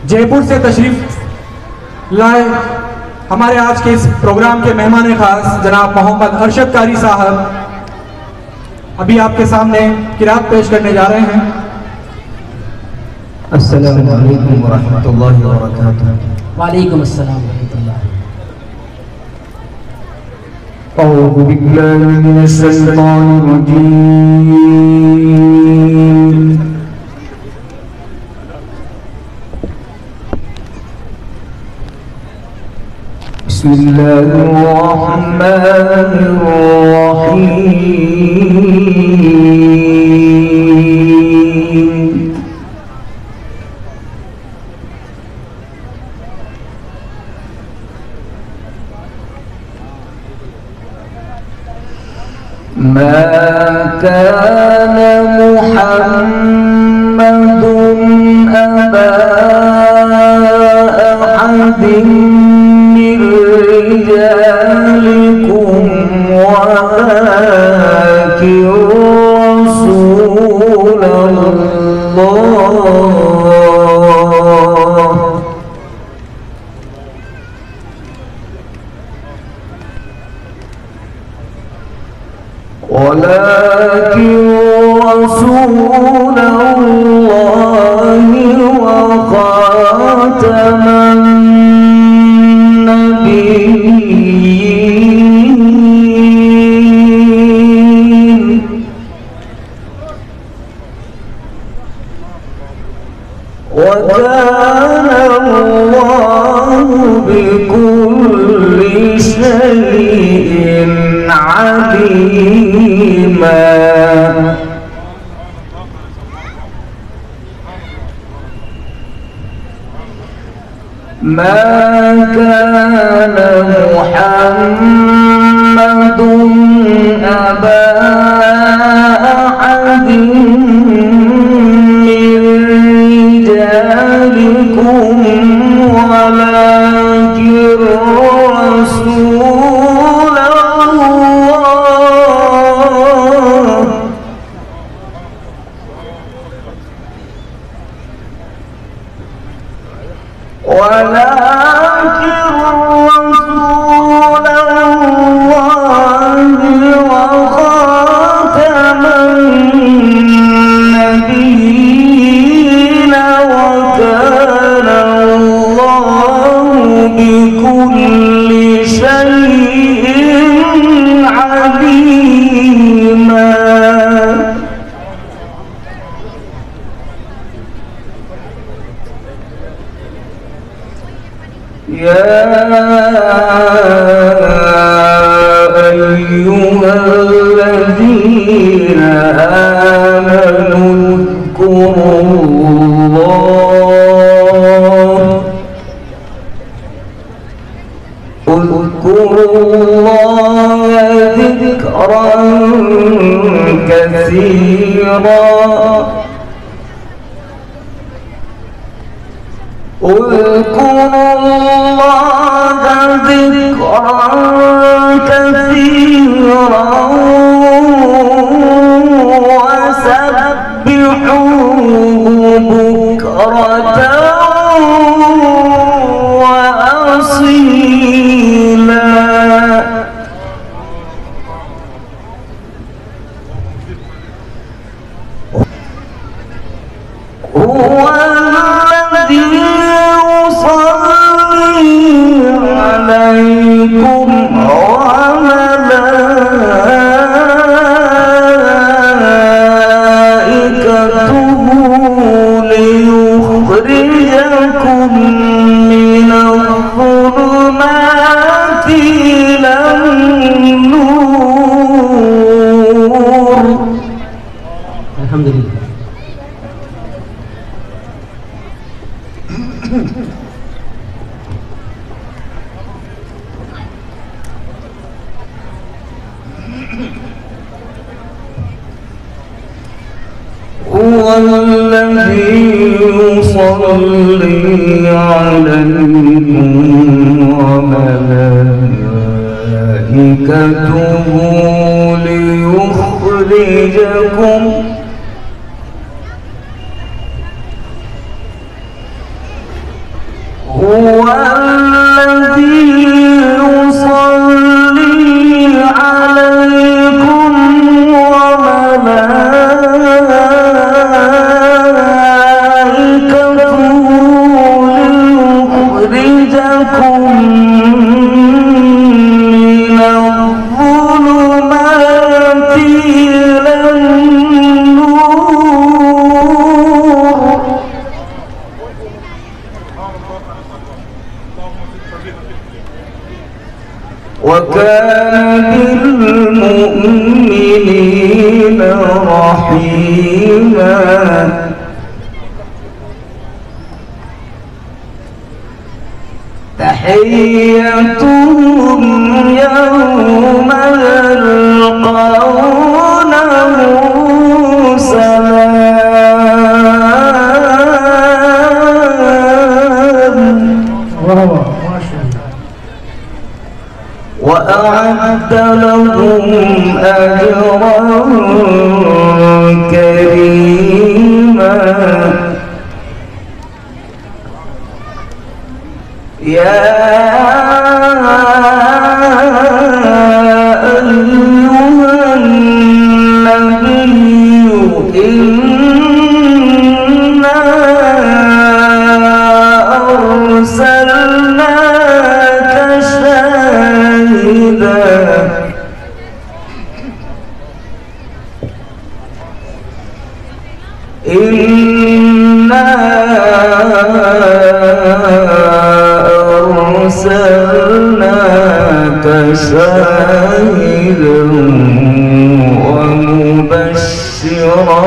जयपुर से तशरीफ लाए हमारे आज के इस प्रोग्राम के मेहमान खास जनाब मोहम्मद अरशद कारी साहब अभी आपके सामने किरात पेश करने जा रहे हैं। अस्सलामु अलैकुम वरहमतुल्लाहि वबरकातुहू। वालेकुम अस्सलाम वरहमतुल्लाह। अऊज़ु बिल्लाहि मिनश शैतानिर रजीम। बिस्मिल्लाहिर रहमानिर रहीम। ما كان محمد أبا أحد من رجالكم ولكن رسول الله وخاتم النبيين وكان الله بكل شيء عليما ما كان محمد أبا أحد من رجالكم ولكن رسول الله وخاتم النبيين وكان الله بكل شيء عليما يا أيها الذين آمنوا اذكروا الله ذكرا كثيرا اذكروا الله ذكرا كثيرا وسبحوه بكرة وأصيلا هو الذي عليكم وملائكته ليخرجكم من الظلمات إلى النور. الحمد لله. هو الذي يصلي عليكم وملائكته ليخرجكم هو الذي يصلي عليكم وملائكته ليخرجكم من الظلمات إلى النور وكان بالمؤمنين رحيما تحيتهم يوم يلقونه سلام وأعد لهم أجرا كريما يا أيها النبي إنا أرسلناك شاهدا إنا أرسلناك شاهدا ومبشرا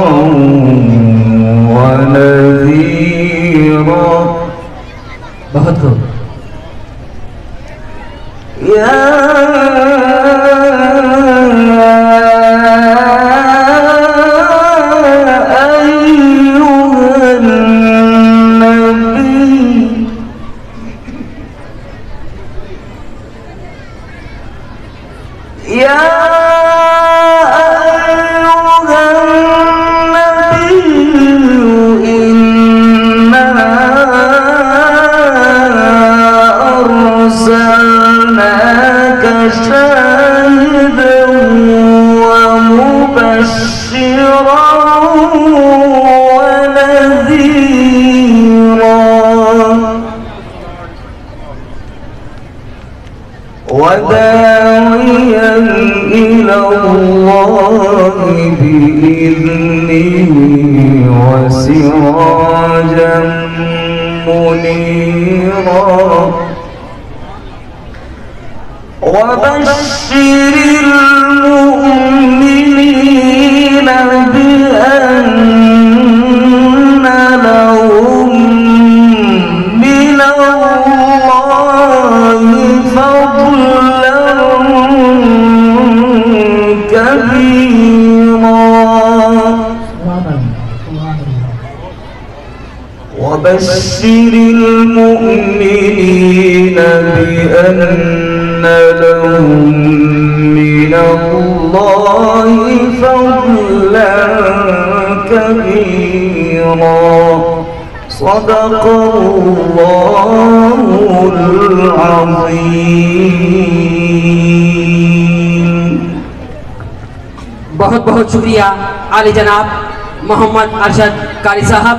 ونذيرا बहुत खूब يا أيها النبي يا أيها النبي إنا أرسلناك شاهدا ومبشرا ونذيرا وداعيا إلى الله بإذنه وسراجا منيرا وبشر المؤمنين بأن لهم من الله فضلا كبيرا وبشر المؤمنين بأن لهم من الله فضلا كبيرا صدق الله العظيم बहुत बहुत शुक्रिया आली जनाब मोहम्मद अरशद कारी साहब।